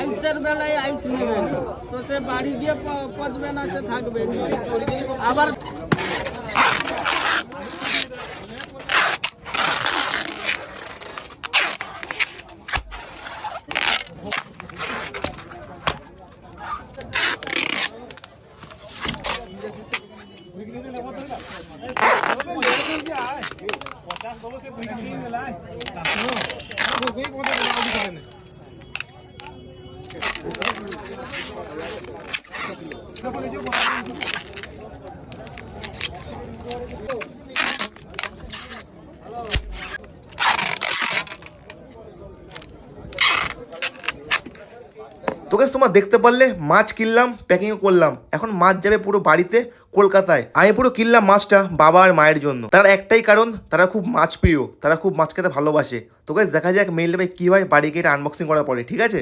আইসের বেলায় আইস নেবেন, তো সে বাড়ি গিয়ে পচবে না, সে থাকবে। আবার তো গাইস তোমরা দেখতে পারলে মাছ কিনলাম, প্যাকিং করলাম, এখন মাছ যাবে পুরো বাড়িতে কলকাতায়। আমি পুরো কিনলাম মাছটা বাবা আর মায়ের জন্য। তার একটাই কারণ, তারা খুব মাছ প্রিয়, তারা খুব মাছ খেতে ভালোবাসে। তো গাইস দেখা যাক মেইল ভাই কি হয় বাড়ি গিয়ে আনবক্সিং করার পরে, ঠিক আছে।